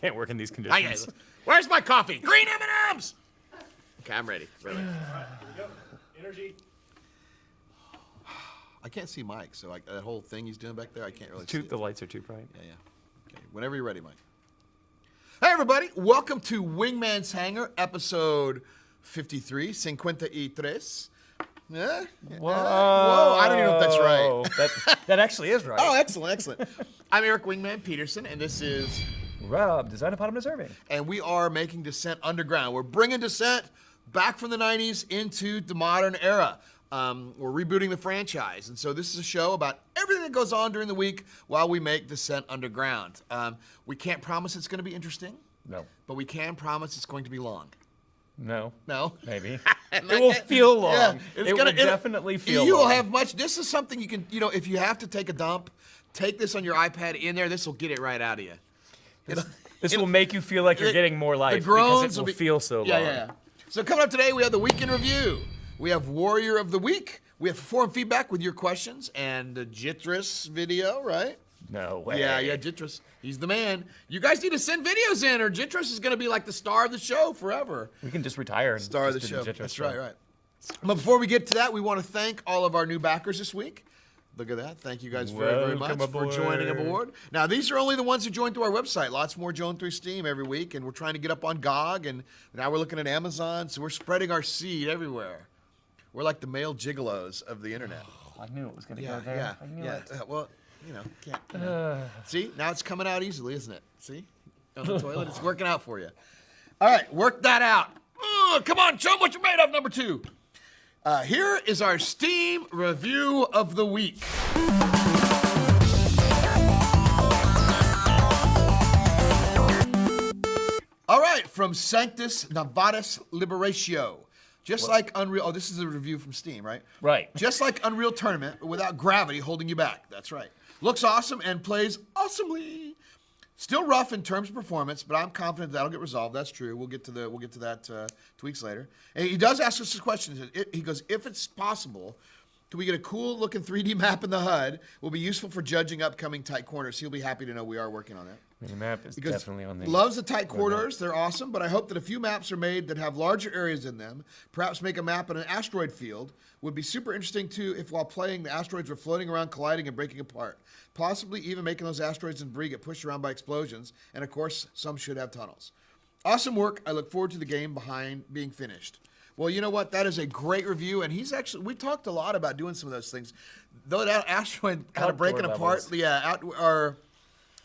can't work in these conditions. Where's my coffee? Green M&Ms. Okay, I'm ready. Really. Energy. I can't see Mike, so that whole thing he's doing back there, I can't really see. The lights are too bright. Yeah. Okay, whenever you're ready, Mike. Hey, everybody. Welcome to Wingman's Hangar, episode 53, 53. Yeah? Whoa. I don't even know if that's right. That actually is right. Oh, excellent. I'm Eric Wingman Peterson, and this is Rob, Designopotamus Irving. And we are making Descent Underground. We're bringing Descent back from the 90s into the modern era. We're rebooting the franchise. And so this is a show about everything that goes on during the week while we make Descent Underground. We can't promise it's going to be interesting. No. But we can promise it's going to be long. No. Maybe. It will feel long. Yeah, it will definitely feel long. You will have much. This is something you can, if you have to take a dump, take this on your iPad in there. This will get it right out of you. This will make you feel like you're getting more life. The groans because it will feel so long. Yeah. So coming up today, we have the Week in Review. We have Warrior of the Week. We have forum feedback with your questions and the Jitras video, right? No way. Yeah, Jitras. He's the man. You guys need to send videos in, or Jitras is going to be like the star of the show forever. We can just retire and Star of the just show. do the Jitras That's show. right. But before we get to that, we want to thank all of our new backers this week. Look at that. Thank you guys very much for joining aboard. Now, these are only the ones who joined through our website. Lots more join through Steam every week, and we're trying to get up on GOG, and now we're looking at Amazon, so we're spreading our seed everywhere. We're like the male gigolos of the internet. Oh, I knew it was going to go there. I knew it. Well, can't. See, now it's coming out easily, isn't it? See? On the toilet, it's working out for you. All right, work that out. Come on, show them what you're made of, number 2. Here is our Steam review of the week. All right, from Sanctus Novatus Liberatio. Just like Unreal, this is a review from Steam, right? Right. Just like Unreal Tournament, but without gravity holding you back. That's right. Looks awesome and plays awesomely. Still rough in terms of performance, but I'm confident that'll get resolved. That's true. We'll get to that tweaks later. And he does ask us this question. He goes, if it's possible, can we get a cool looking 3D map in the HUD? Will be useful for judging upcoming tight corners. He'll be happy to know we are working on that. The map is definitely on the loves the tight corridors. They're awesome, but I hope that a few maps are made that have larger areas in them. Perhaps make a map in an asteroid field. Would be super interesting too if while playing the asteroids were floating around, colliding and breaking apart. Possibly even making those asteroids and debris get pushed around by explosions. And of course, some should have tunnels. Awesome work. I look forward to the game behind being finished. Well, you know what? That is a great review, and we talked a lot about doing some of those things. Though that asteroid kind of breaking apart,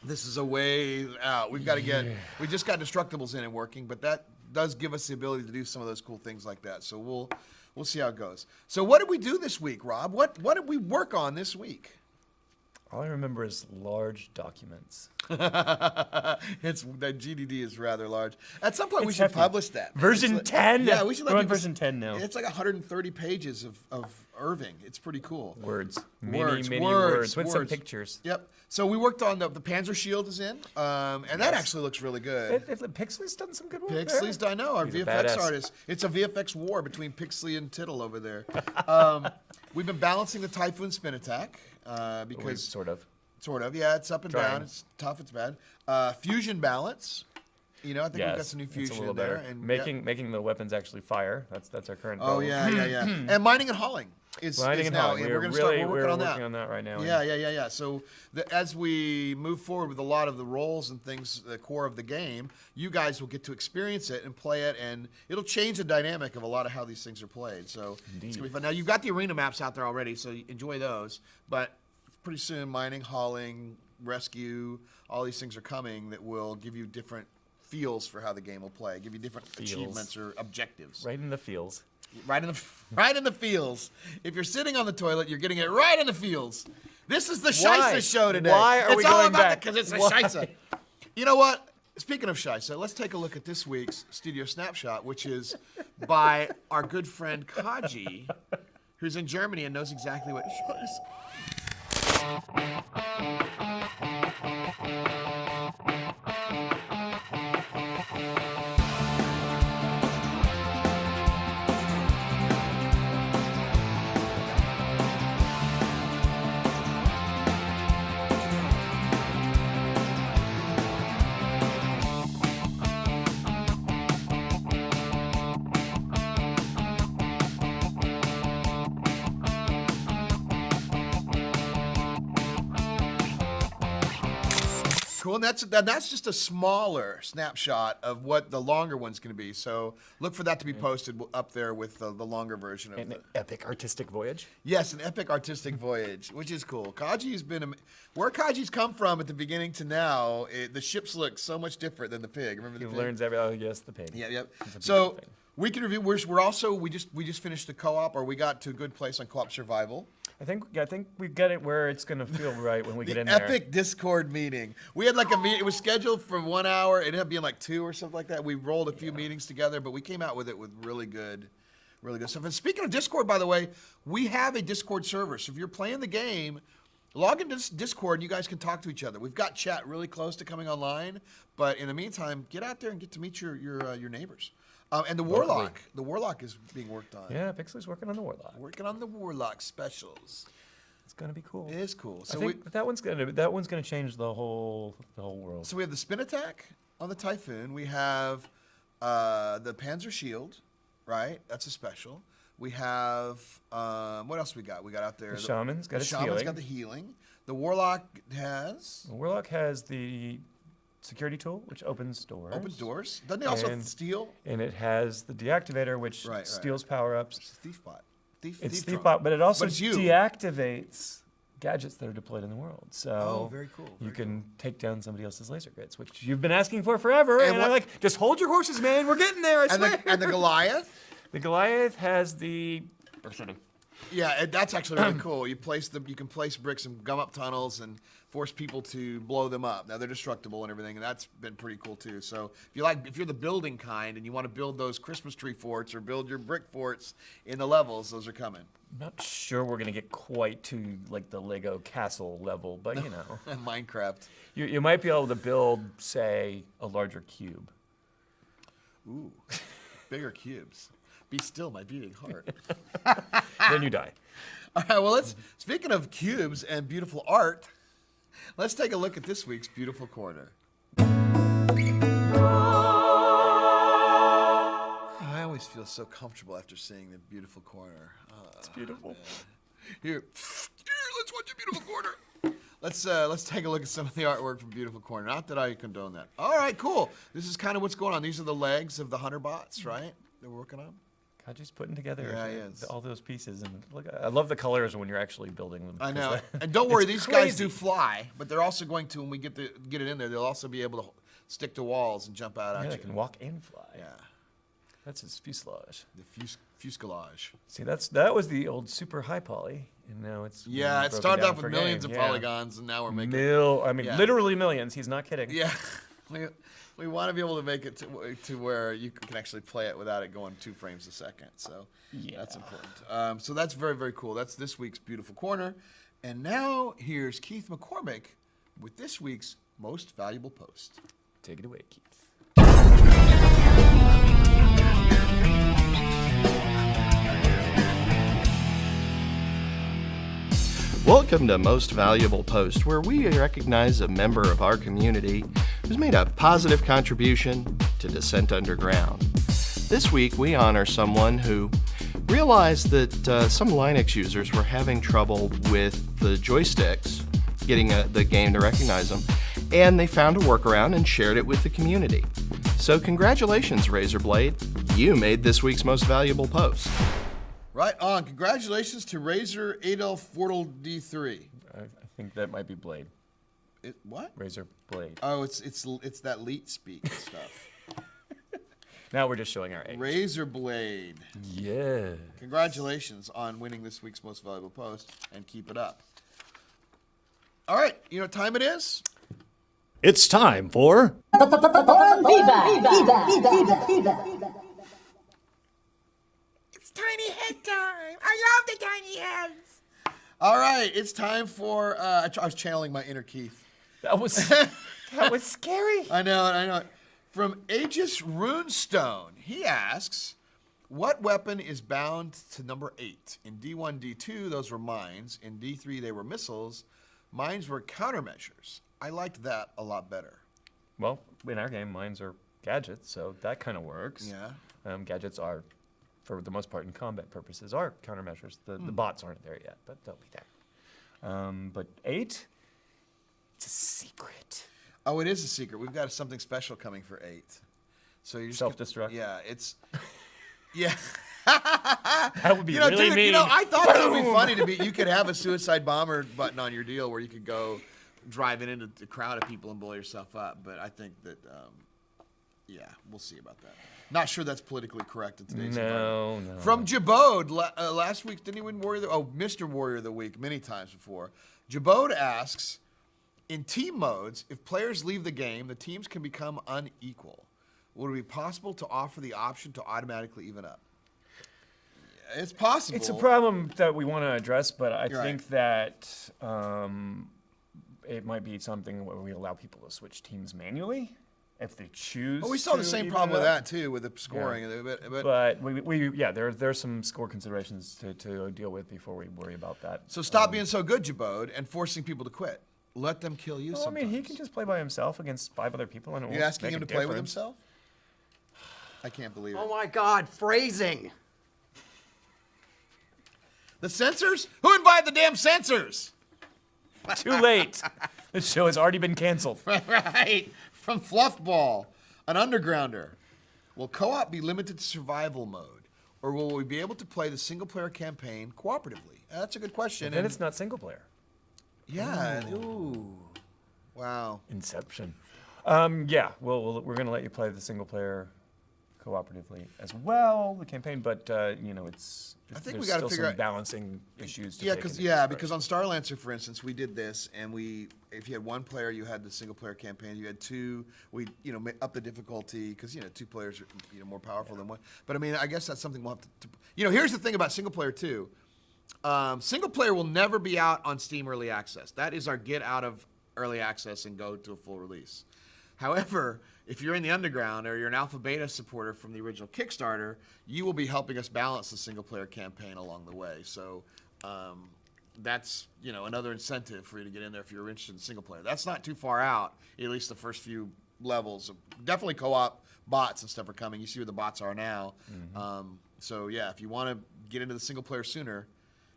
this is a way out. We just got Destructibles in and working, but that does give us the ability to do some of those cool things like that. So we'll see how it goes. So what did we do this week, Rob? What did we work on this week? All I remember is large documents. That GDD is rather large. At some point, we should publish that. Version 10? Yeah, we should. We're on version 10 now. It's like 130 pages of Irving. It's pretty cool. Words. Words with some pictures. Yep. So we worked on the Panzer Shield is in, and that actually looks really good. Pixley's done some good work. Pixley's done. I know our VFX artist. It's a VFX war between Pixley and Tittle over there. We've been balancing the Typhoon spin attack because sort of. Yeah, it's up and down. It's tough. It's bad. Fusion balance. I think we've got some new fusion in there. And making the weapons actually fire. That's our current goal. Oh yeah. And mining and hauling is now. We're working on that right now. Yeah. So as we move forward with a lot of the roles and things, the core of the game, you guys will get to experience it and play it, and it'll change the dynamic of a lot of how these things are played. So It's gonna be fun. Now you've got the arena maps out there already, so enjoy those. But pretty soon, mining, hauling, rescue, all these things are coming that will give you different feels for how the game will play, give you different achievements or objectives. Right in the feels. Right in the feels. If you're sitting on the toilet, you're getting it right in the feels. This is the Scheisse show today. Why are we going back? Because it's a Scheisse. You know what? Speaking of Scheisse, let's take a look at this week's Studio Snapshot, which is by our good friend Kaji, who's in Germany and knows exactly what Scheisse. Cool, and that's just a smaller snapshot of what the longer one's going to be. So look for that to be posted up there with the longer version of An it. epic artistic voyage. Yes, an epic artistic voyage, which is cool. Kaji's been where Kaji's come from at the beginning to now. The ships look so much different than the pig. Remember the He pig? learns every. Oh yes, the pig. Yep. It's a So beautiful thing. we can review. We're also we just finished the co-op, or we got to a good place on co-op survival. I think we've got it where it's gonna feel right when we get The in there. epic Discord meeting. We had like a meeting. It was scheduled for 1 hour. It ended up being like 2 or something like that. We rolled a few meetings together, but we came out with it with really good stuff. And speaking of Discord, by the way, we have a Discord server. So if you're playing the game, log into Discord and you guys can talk to each other. We've got chat really close to coming online, but in the meantime, get out there and get to meet your neighbors. And the Warlock is being worked on. Yeah, Pixley's working on the Warlock. Working on the Warlock specials. It's gonna be cool. It is cool. I So think that one's gonna change the whole world. So we have the spin attack on the Typhoon. We have the Panzer Shield, right? That's a special. We have what else we got? We got out there. The Shaman's got the its Shaman's healing. got the healing. The Warlock has The Warlock has the security tool, which opens doors. opens doors. Doesn't it also have And- steel? And it has the deactivator, which Right. steals power-ups. It's Thiefbot. It's Thief Thiefbot, but it also But it's you. deactivates gadgets that are deployed in the world. So Oh, very cool, you very can take down somebody else's laser grids, which you've been asking for forever. And And I'm what- like, just hold your horses, man. We're getting there. I And swear. the Goliath. The Goliath has the. Yeah, that's actually really cool. You can place bricks and gum up tunnels and force people to blow them up. Now they're destructible and everything, and that's been pretty cool too. So if you're the building kind and you want to build those Christmas tree forts or build your brick forts in the levels, those are coming. I'm not sure we're gonna get quite to like the Lego castle level, but you know, And Minecraft. you might be able to build, say, a larger cube. Ooh, bigger cubes. Be still, my beating heart. Then you die. All right, well, speaking of cubes and beautiful art, let's take a look at this week's Beautiful Corner. I always feel so comfortable after seeing the Beautiful Corner. It's beautiful. Here, let's watch a Beautiful Corner. Let's take a look at some of the artwork from Beautiful Corner. Not that I condone that. All right, cool. This is kind of what's going on. These are the legs of the hunter bots, right? That we're working on. Kaji's putting together Yeah, he is. all those pieces, and look, I love the colors when you're actually building them. I 'cause know. that- And don't worry, it's these guys crazy. do fly, but they're also going to, when we get it in there, they'll also be able to stick to walls and jump out Yeah, at they you. can walk and fly. Yeah, That's his fuselage. the fuselage. See, that was the old super high poly, and now it's Yeah, it broken started down off for with millions game. of Yeah. polygons, and now we're making. Yeah. Literally millions. He's not kidding. Yeah, we want to be able to make it to where you can actually play it without it going 2 frames a second. So that's important. So that's very, very cool. That's this week's Beautiful Corner. And now here's Keith McCormick with this week's Most Valuable Post. Take it away, Keith. Welcome to Most Valuable Post, where we recognize a member of our community who's made a positive contribution to Descent Underground. This week, we honor someone who realized that some Linux users were having trouble with the joysticks, getting the game to recognize them, and they found a workaround and shared it with the community. So congratulations, Razorblade. You made this week's Most Valuable Post. Right on. Congratulations to Razor Adolf Fortle D3. I think that might be Blade. What? Razor Blade. Oh, it's that leet speak stuff. Now we're just showing our age. Razor Blade. Yeah. Congratulations on winning this week's Most Valuable Post, and keep it up. All right, you know what time it is? It's time for It's tiny head time. I love the tiny heads. All right, it's time for. I was channeling my inner Keith. That was scary. I know. From Aegis Runestone, he asks, what weapon is bound to number 8? In D1, D2, those were mines. In D3, they were missiles. Mines were countermeasures. I liked that a lot better. Well, in our game, mines are gadgets, so that kind of works. Yeah. Gadgets are, for the most part, in combat purposes, are countermeasures. The bots aren't there yet, but they'll be there. But 8, it's a secret. Oh, it is a secret. We've got something special coming for 8. So you Self-destruct? Yeah, it's. Yeah. That would be You know, really dude, mean. I thought that would be funny to be. You could have a suicide bomber button on your deal where you could go driving into the crowd of people and blow yourself up. But I think that, yeah, we'll see about that. Not sure that's politically correct in today's environment. No. From Jabode, last week, didn't he win Warrior? Mr. Warrior of the Week many times before. Jabode asks, in team modes, if players leave the game, the teams can become unequal. Would it be possible to offer the option to automatically even up? Yeah, it's possible. It's a problem that we want to address, but I You're think that it might be something where we allow people to switch teams manually if they choose. Well, we saw the to same even problem with it up. that too, with the scoring. Yeah. But there's some score considerations to deal with before we worry about that. so stop being so good, Jabode, and forcing people to quit. Let them kill you. Well, I mean, he can just play by himself against 5 other people, and it You won't asking make him a to play with difference. himself? I can't believe it. Oh my God, phrasing. The censors? Who invited the damn censors? Too late. The show has already been canceled. Right. From Fluffball, an undergrounder. Will co-op be limited to survival mode, or will we be able to play the single-player campaign cooperatively? That's a good question. Then and- it's not single player. yeah. Ooh. Wow. Inception. Yeah, we're going to let you play the single player cooperatively as well, the campaign, but I think there's we gotta still figure some out- balancing issues. To Yeah, take into because on Starlancer, for instance, we did this, and if you had one player, you had the single player campaign. You had 2, we up the difficulty because 2 players are more powerful than one. But I mean, I guess that's something we'll have to. Here's the thing about single player too. Single player will never be out on Steam Early Access. That is our get out of early access and go to a full release. However, if you're in the underground or you're an alpha beta supporter from the original Kickstarter, you will be helping us balance the single player campaign along the way. So that's another incentive for you to get in there if you're interested in single player. That's not too far out, at least the first few levels. Definitely co-op bots and stuff are coming. You see where the bots are now. So yeah, if you want to get into the single player sooner,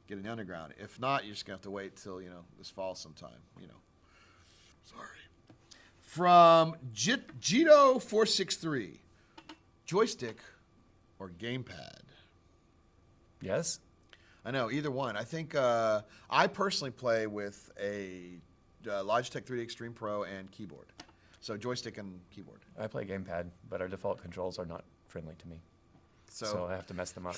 get in the underground. If not, you're just gonna have to wait till this fall sometime. Sorry. From Jito463, joystick or gamepad? Yes. I know, either one. I think I personally play with a Logitech 3D Extreme Pro and keyboard. So joystick and keyboard. I play gamepad, but our default controls are not friendly to me, so I have to mess them up.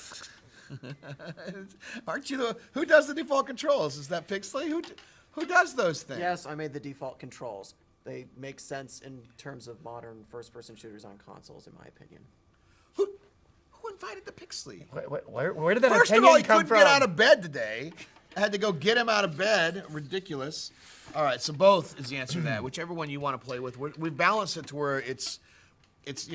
Aren't you who does the default controls? Is that Pixley? Who does those things? Yes, I made the default controls. They make sense in terms of modern first-person shooters on consoles, in my opinion. Who invited the Pixley? Where did that First of opinion all, he come couldn't from? get out of bed today. I had to go get him out of bed. Ridiculous. All right, so both is the answer to that. Whichever one you want to play with. We've balanced it to where it's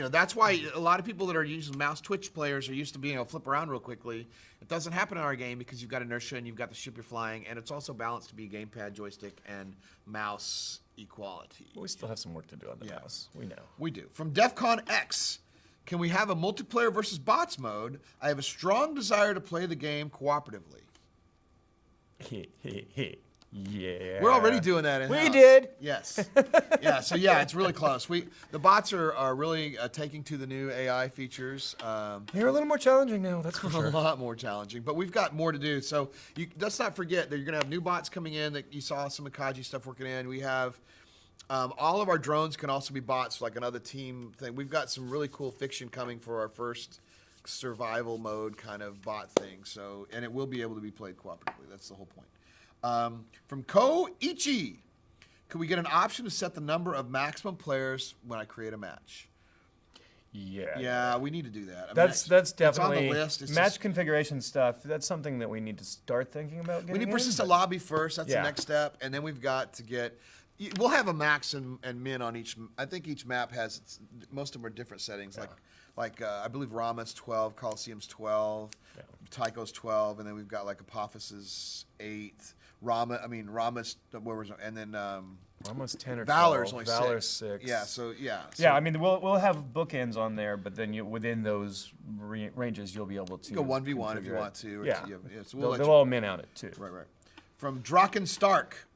that's why a lot of people that are using mouse Twitch players are used to being able to flip around real quickly. It doesn't happen in our game because you've got inertia and you've got the ship you're flying, and it's also balanced to be gamepad, joystick, and mouse equality. We still have some work to do on the mouse. We know. We do. From DEFCON X, can we have a multiplayer versus bots mode? I have a strong desire to play the game cooperatively. Yeah. We're already doing that in-house. We did. Yes. Yeah, so yeah, it's really close. The bots are really taking to the new AI features. They're a little more challenging now, that's for A sure. lot more challenging, but we've got more to do. So let's not forget that you're going to have new bots coming in that you saw some Akaji stuff working in. We have all of our drones can also be bots, like another team thing. We've got some really cool fiction coming for our first survival mode kind of bot thing. So, and it will be able to be played cooperatively. That's the whole point. From Koichi, could we get an option to set the number of maximum players when I create a match? Yeah. Yeah, we need to do that. I mean, That's definitely it's on the list. It's match just- configuration stuff. That's something that we need to start thinking about. We Getting need in, persistent but- lobby first. That's the Yeah. next step, and then we've got to get. We'll have a max and min on each. I think each map has. Most of them are different settings. Like I believe Rama's 12, Coliseum's 12, Tycho's 12, and then we've got like Apophysis 8. Rama's where was it? And then Almost 10 or 12. Valor's only Valor's 6. 6. Yeah. So yeah. Yeah, I mean, we'll have bookends on there, but then within those ranges, you'll be able to go 1v1 if you configure it. want to. Yeah, So we'll let they'll you- all min out it too. Right. From Draken Stark,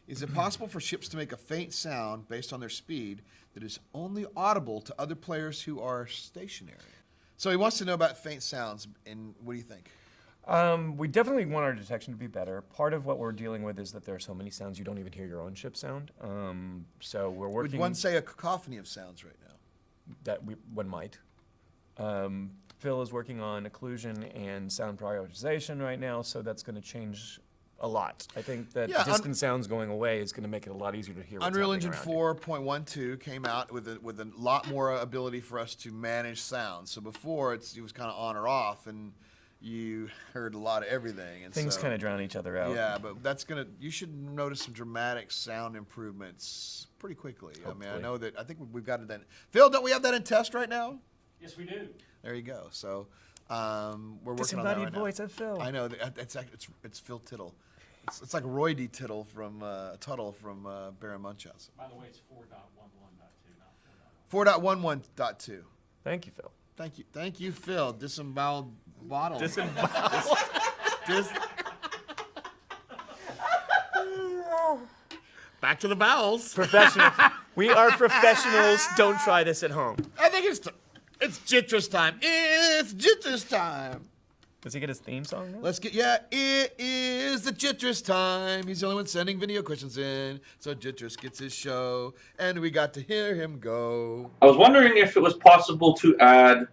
Is it possible for ships to make a faint sound based on their speed that is only audible to other players who are stationary? So he wants to know about faint sounds, and what do you think? We definitely want our detection to be better. Part of what we're dealing with is that there are so many sounds you don't even hear your own ship sound. So we're working. Would one say a cacophony of sounds right now? That one might. Phil is working on occlusion and sound prioritization right now, so that's going to change a lot. I think that distant sounds going away is going to make it a lot easier to hear. What's Unreal Engine happening around you. 4.12 came out with a lot more ability for us to manage sound. So before it was kind of on or off, and you heard a lot of everything. And Things kind of drown each other out. Yeah, but you should notice some dramatic sound improvements pretty quickly. Hopefully. I know that. I think we've got it then. Phil, don't we have that in test right now? Yes, we do. There you go. So we're working on that Disembodied right voice now. of Phil. I know. It's Phil Tittle. It's like Roy D. Tittle from Tuttle from Baron Munchausen. By the way, it's 4.11.2, not 4.11. 4.11.2. Thank you, Phil. Thank you, Phil. Disemboweled bottle. Back to the bowels. Professional. We are professionals. Don't try this at home. I think it's Jitras time. It's Jitras time. Does he get his theme song now? It is the Jitras time. He's the only one sending video questions in. So Jitras gets his show, and we got to hear him go. I was wondering if it was possible to add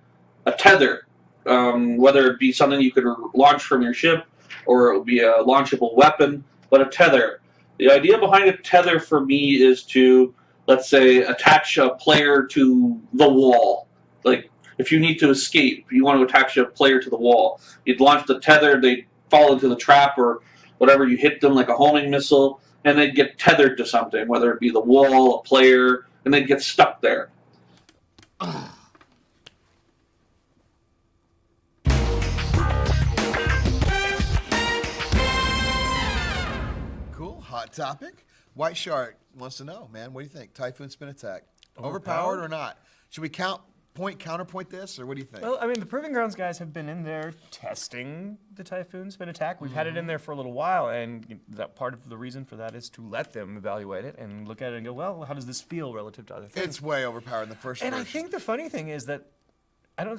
a tether, whether it be something you could launch from your ship, or it would be a launchable weapon, but a tether. The idea behind a tether for me is to, let's say, attach a player to the wall. Like, if you need to escape, you want to attach a player to the wall. You'd launch the tether, they'd fall into the trap or whatever, you hit them like a homing missile, and they'd get tethered to something, whether it be the wall, a player, and they'd get stuck there. Cool. Hot topic. White Shark wants to know, man, what do you think? Typhoon spin attack. Overpowered or not? Should we counterpoint this, or what do you think? Well, I mean, the Proving Grounds guys have been in there testing the Typhoon spin attack. We've had it in there for a little while, and that part of the reason for that is to let them evaluate it and look at it and go, well, how does this feel relative to other things? It's way overpowered in the first And version. I think the funny thing is that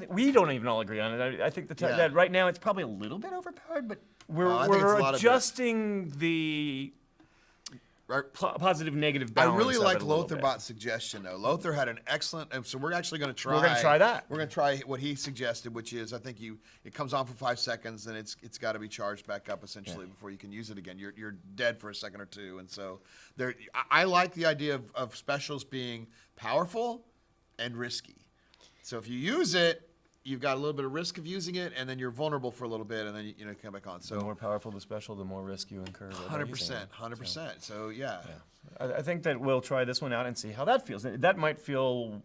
we don't even all agree on it. I think that right now it's probably a little bit overpowered, but I think it's a we're lot of it. adjusting the positive negative I balance. really of like it a little bit. Lotherbot's suggestion, though. Lothar had an excellent, and so we're actually going to try. We're gonna try that. We're going to try what he suggested, which is I think it comes on for 5 seconds, and it's got to be charged back up essentially before you can use it again. You're dead for a second or two, and so I like the idea of specials being powerful and risky. So if you use it, you've got a little bit of risk of using it, and then you're vulnerable for a little bit, and then you come back on. So The more powerful the special, the more risk you incur. by using it. 100%. So yeah. I think that we'll try this one out and see how that feels. That might feel,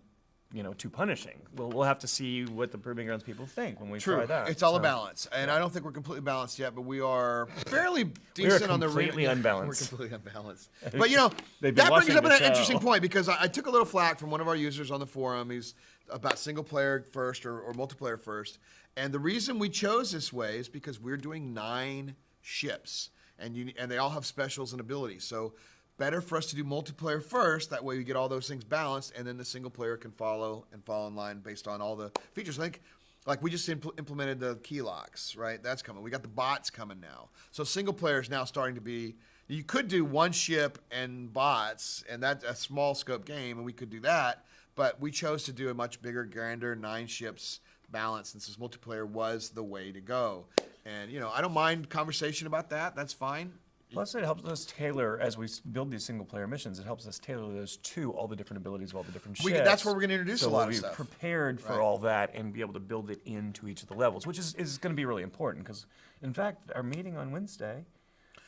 too punishing. We'll have to see what the Proving Grounds people think when we True. try that. It's all a So, balance, and I don't think we're completely balanced yet, but we are fairly decent on the completely unbalanced. We're completely unbalanced. But They've been that brings watching up the an show. interesting point, because I took a little flack from one of our users on the forum. He's about single player first or multiplayer first, and the reason we chose this way is because we're doing 9 ships, and they all have specials and abilities. So better for us to do multiplayer first. That way we get all those things balanced, and then the single player can fall in line based on all the features. I think, like we just implemented the key locks, right? That's coming. We got the bots coming now. So single player is now starting to be. You could do 1 ship and bots, and that's a small scope game, and we could do that. But we chose to do a much bigger, grander 9 ships balance, since this multiplayer was the way to go. And I don't mind conversation about that. That's fine. Plus, it helps us tailor, as we build these single-player missions, it helps us tailor those to all the different abilities of all the different ships. That's where we're going to introduce so a lot of we'll be stuff. prepared for Right. all that and be able to build it into each of the levels, which is going to be really important, because, in fact, our meeting on Wednesday,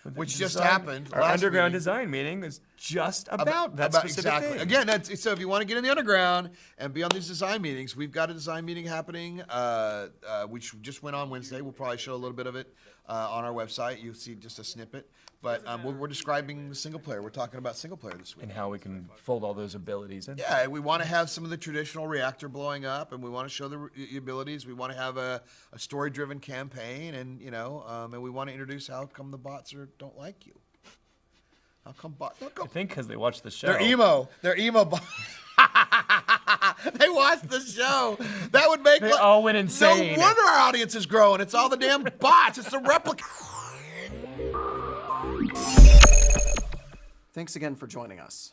with the Which just happened our last underground meeting. design meeting is just about that specific exactly. thing. Again, so if you want to get in the underground and be on these design meetings, we've got a design meeting happening, which just went on Wednesday. We'll probably show a little bit of it on our website. You'll see just a snippet. But we're describing single player. We're talking about single player this week. And how we can fold all those abilities in. Yeah, we want to have some of the traditional reactor blowing up, and we want to show the abilities. We want to have a story-driven campaign, and and we want to introduce how come the bots don't like you. How come bots? I think because they watch the show. They're emo. They're emo bots. They watch the show. That would make They all went insane. No wonder our audience is growing. It's all the damn bots. It's the replica. Thanks again for joining us.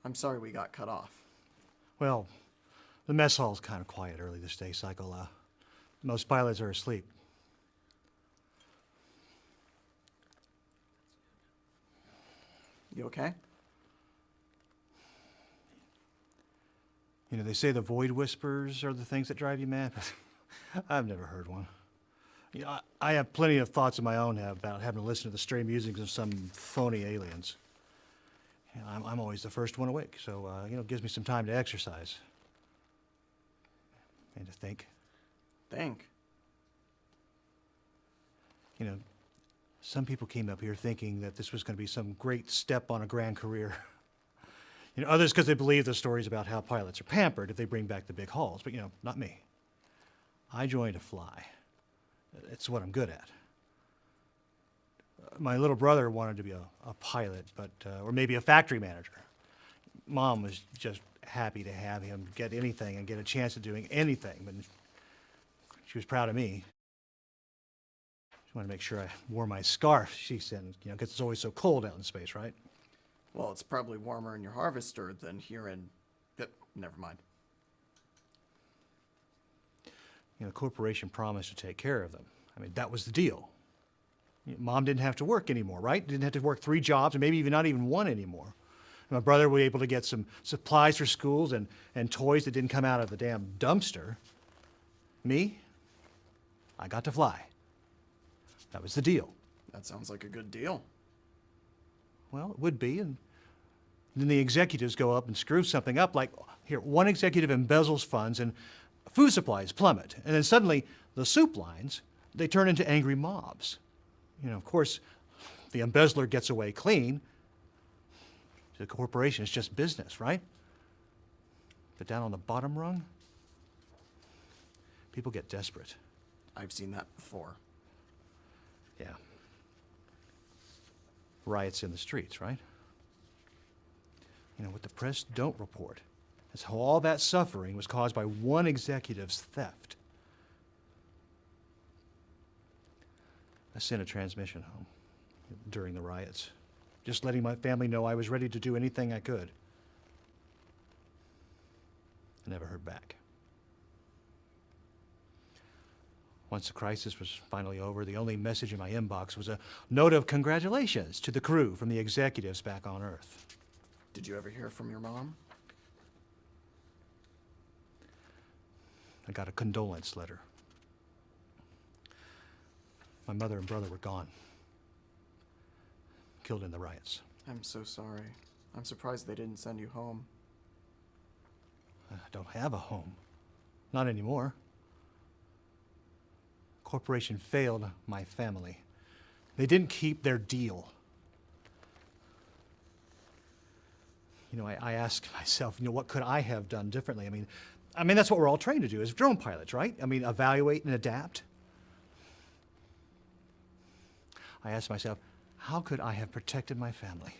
I'm sorry we got cut off. Well, the mess hall's kind of quiet early this day cycle. Most pilots are asleep. You okay? You know, they say the void whispers are the things that drive you mad. I've never heard one. You know, I have plenty of thoughts of my own about having to listen to the stray musings of some phony aliens. You know, I'm always the first one awake, so, you know, it gives me some time to exercise. And to think. Think. You know, some people came up here thinking that this was going to be some great step on a grand career. You know, others because they believe the stories about how pilots are pampered if they bring back the big hauls, but, you know, not me. I joined to fly. It's what I'm good at. My little brother wanted to be a pilot, but or maybe a factory manager. Mom was just happy to have him get anything and get a chance of doing anything, but she was proud of me. She wanted to make sure I wore my scarf, she said, you know, because it's always so cold out in space, right? Well, it's probably warmer in your harvester than here in... Never mind. You know, the corporation promised to take care of them. I mean, that was the deal. You know, Mom didn't have to work anymore, right? Didn't have to work 3 jobs, and maybe even not even 1 anymore. And my brother was able to get some supplies for schools and toys that didn't come out of the damn dumpster. Me, I got to fly. That was the deal. That sounds like a good deal. Well, it would be, and then the executives go up and screw something up, like, here, one executive embezzles funds and food supplies plummet. And then suddenly, the soup lines, they turn into angry mobs. You know, of course, the embezzler gets away clean. The corporation is just business, right? But down on the bottom rung, people get desperate. I've seen that before. Yeah. Riots in the streets, right? You know, what the press don't report is how all that suffering was caused by one executive's theft. I sent a transmission home during the riots, just letting my family know I was ready to do anything I could. I never heard back. Once the crisis was finally over, the only message in my inbox was a note of congratulations to the crew from the executives back on Earth. Did you ever hear from your mom? I got a condolence letter. My mother and brother were gone. Killed in the riots. I'm so sorry. I'm surprised they didn't send you home. I don't have a home. Not anymore. Corporation failed my family. They didn't keep their deal. You know, I ask myself, you know, what could I have done differently? I mean, that's what we're all trained to do as drone pilots, right? I mean, evaluate and adapt. I ask myself, how could I have protected my family?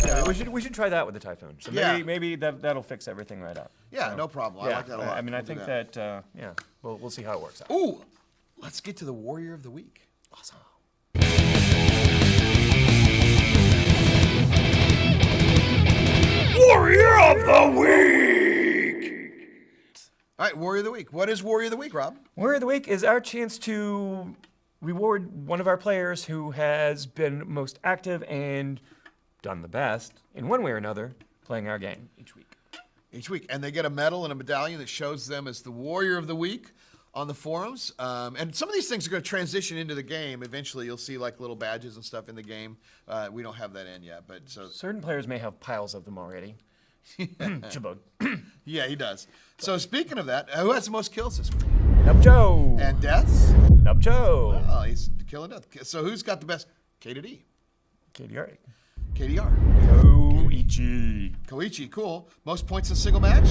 Yeah, we should try that with the Typhoon. So maybe that'll fix everything right up. Yeah, So, no problem. I like that a lot. I mean, I We'll do think that yeah, we'll see how it works out. Ooh, let's get to the Warrior of the Week. Awesome. Warrior of the Week! All right, Warrior of the Week. What is Warrior of the Week, Rob? Warrior of the Week is our chance to reward one of our players who has been most active and done the best, in one way or another, playing our game each week. Each week. And they get a medal and a medallion that shows them as the Warrior of the Week on the forums. And some of these things are going to transition into the game. Eventually, you'll see like little badges and stuff in the game. We don't have that in yet, but so Certain players may have piles of them already. Chabug. yeah, he does. So speaking of that, who has the most kills this week? Nubjo. And deaths? Nubjo. Oh, he's killing death. So who's got the best? K to D. KDR. KDR. Koichi. Koichi, cool. Most points in a single match?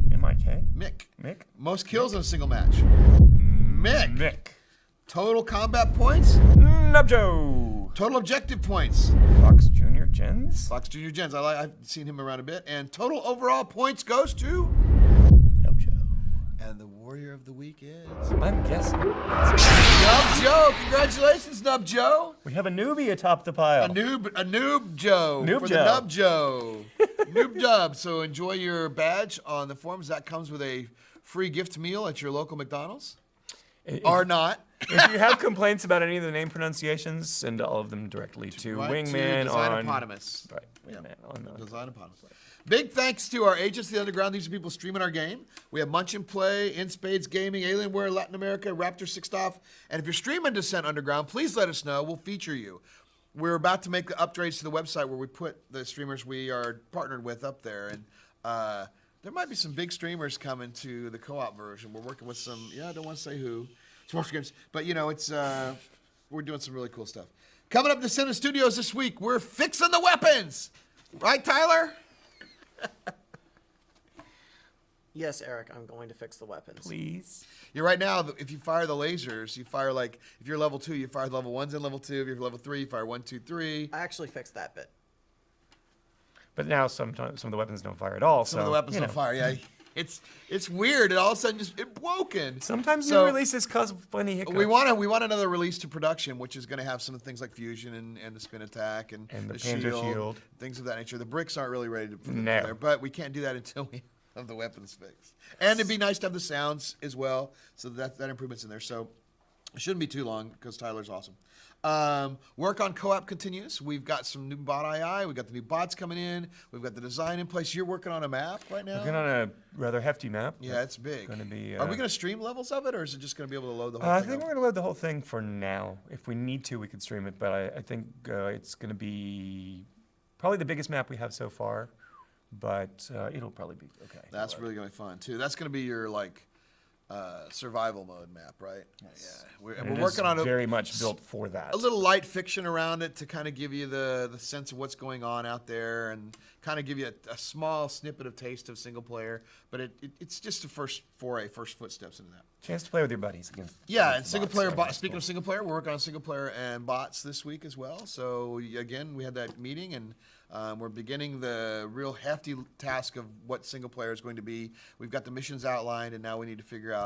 MIK. Mick. Mick. Most kills in a single match? Mick. Mick. Total combat points? Nubjo. Total objective points. Fox Junior Gens. Fox Jr. Gens. I've seen him around a bit. And total overall points goes to Nub Joe. And the warrior of the week is I'm guessing. Nub Joe. Congratulations, Nub Joe. We have a newbie atop the pile. A noob Joe. Noob for Joe. the Nub Joe. Noob Dub. So enjoy your badge on the forums. That comes with a free gift meal at your local McDonald's. Or not. If you have complaints about any of the name pronunciations, send all of them directly to Right, Wingman to on. Designopotamus. Right, Wingman on the. Designopotamus. Big thanks to our agents of the underground. These are people streaming our game. We have Munch and Play, In Spades Gaming, Alienware Latin America, Raptor Sixth Off. And if you're streaming Descent Underground, please let us know. We'll feature you. We're about to make the upgrades to the website where we put the streamers we are partnered with up there. And there might be some big streamers coming to the co-op version. We're working with some, I don't want to say who. Sports games. But, it's we're doing some really cool stuff. Coming up to Descendent Studios this week, we're fixing the weapons. Right, Tyler? Yes, Eric, I'm going to fix the weapons. Please. Right now, if you fire the lasers, you fire if you're level 2, you fire level 1s and level 2. If you're level 3, you fire 1, 2, 3. I actually fixed that bit. But now sometimes some of the weapons don't fire at all. Some of the weapons don't fire, yeah. It's weird. It all of a sudden it broken. Sometimes So- new releases cause funny hiccups. We want another release to production, which is going to have some things like fusion and the spin attack and the the Panzer shield. things of that nature. The bricks aren't really ready to put them No. there, but we can't do that until we have the weapons fixed. And it'd be nice to have the sounds as well, so that improvement's in there. So it shouldn't be too long because Tyler's awesome. Work on co-op continues. We've got some new bot II. We've got the new bots coming in. We've got the design in place. You're working on a map right now? Working on a rather hefty map. Yeah, it's big. Gonna be, Are we going to stream levels of it, or is it just going to be able to load the whole I thing think up? we're going to load the whole thing for now. If we need to, we could stream it, but I think it's going to be probably the biggest map we have so far, but it'll probably be okay. That's really going to be fun, too. That's going to be your, survival mode map, right? Yes. Yeah. And We're it working is on very much built for that. a little light fiction around it to kind of give you the sense of what's going on out there and kind of give you a small snippet of taste of single player. But it's just a first footsteps into that. Chance to play with your buddies against. Yeah, against and single bots, player. so that's Speaking cool. of single player, we're working on single player and bots this week as well. So again, we had that meeting, and we're beginning the real hefty task of what single player is going to be. We've got the missions outlined, and now we need to figure out,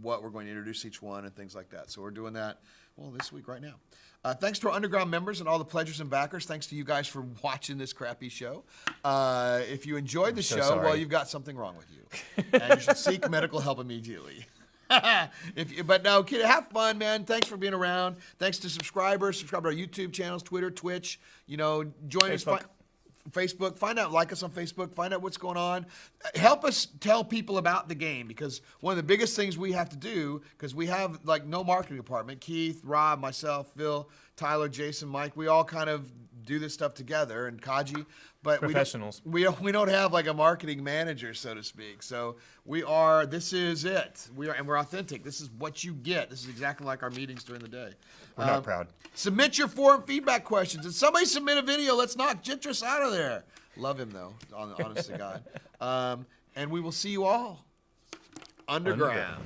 what we're going to introduce each one and things like that. So we're doing that, this week right now. Thanks to our underground members and all the pledgers and backers. Thanks to you guys for watching this crappy show. If you enjoyed the so show, sorry. well, you've got something wrong with you, and you should seek medical help immediately. But no, kid, have fun, man. Thanks for being around. Thanks to subscribers. Subscribe to our YouTube channels, Twitter, Twitch. Join us. Facebook. Facebook. Find out, like us on Facebook. Find out what's going on. Help us tell people about the game, because one of the biggest things we have to do, because we have no marketing department. Keith, Rob, myself, Phil, Tyler, Jason, Mike. We all kind of do this stuff together, and Kaji. But Professionals. we don't have a marketing manager, so to speak. So this is it. We're authentic. This is what you get. This is exactly like our meetings during the day. We're not proud. Submit your forum feedback questions. And somebody submit a video. Let's knock Jitras out of there. Love him, though, honest to God. And we will see you all underground.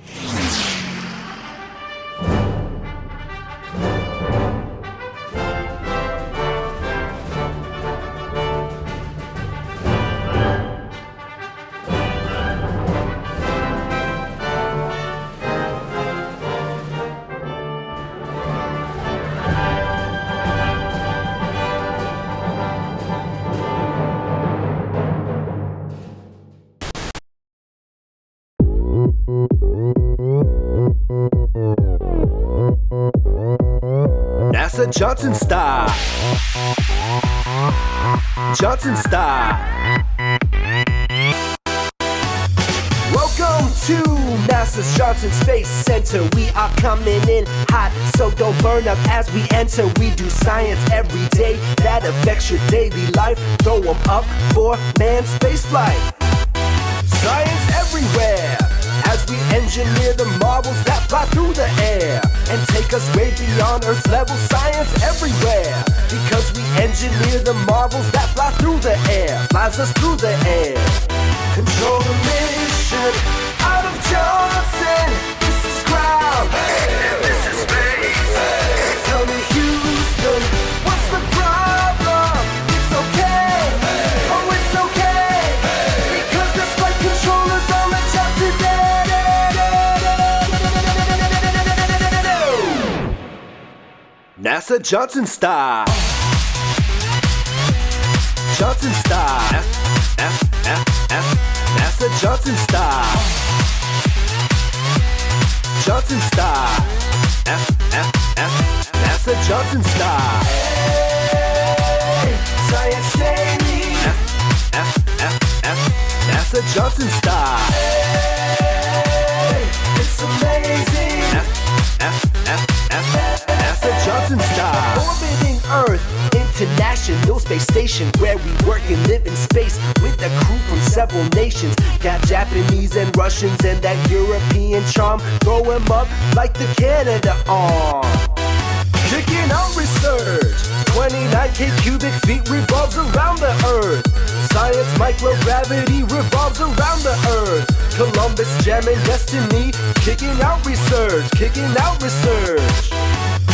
NASA Johnson style. Johnson style. Welcome to NASA's Johnson Space Center. We are coming in hot, so don't burn up as we enter. We do science every day that affects your daily life. Throw them up for manned space flight. Science everywhere as we engineer the marbles that fly through the air and take us way beyond Earth's level. Science everywhere because we engineer the marbles that fly through the air, flies us through the air. Control the mission out of Johnson. This is ground and this is space. Tell me Houston. NASA Johnson style. Johnson style. NASA Johnson style. Johnson style. NASA Johnson style. Hey, Science Navy. NASA Johnson style. Hey, it's amazing. NASA Johnson style. Orbiting Earth, International Space Station, where we work and live in space with a crew from several nations. Got Japanese and Russians and that European charm. Throw 'em up like the Canada arm. Kicking out research. 29K cubic feet revolves around the Earth. Science microgravity revolves around the Earth. Columbus jamming destiny. Kicking out research. Kicking out research.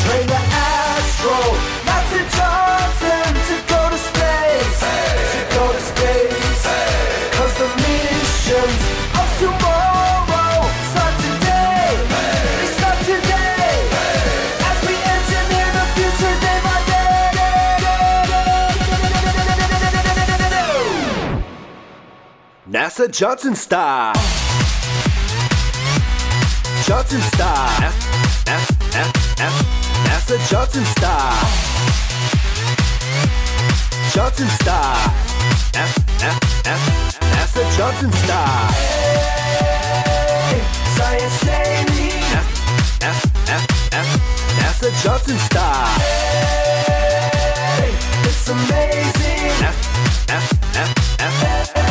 Train the Astro. Master Johnson to go to space. To go to space. Cause the missions of tomorrow start today. They start today. As we engineer the future day by day. NASA Johnson style. Johnson style. NASA Johnson style. Johnson style. NASA Johnson style. Hey, Science Navy. NASA Johnson style. Hey, it's amazing.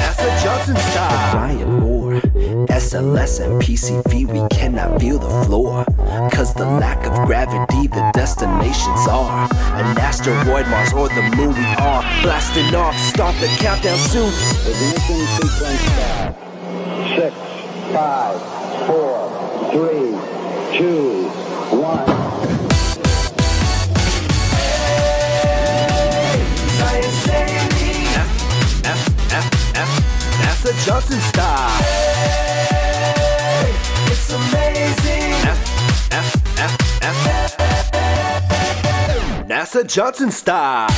NASA Johnson style. Flying more. SLS and PCV, we cannot feel the floor. Cause the lack of gravity, the destinations are an asteroid, Mars, or the moon. We are blasting off, start the countdown soon. Ignition sequence start. 6, 5, 4, 3, 2, 1. Hey, Science Navy. NASA Johnson style. Hey, it's amazing. NASA Johnson style.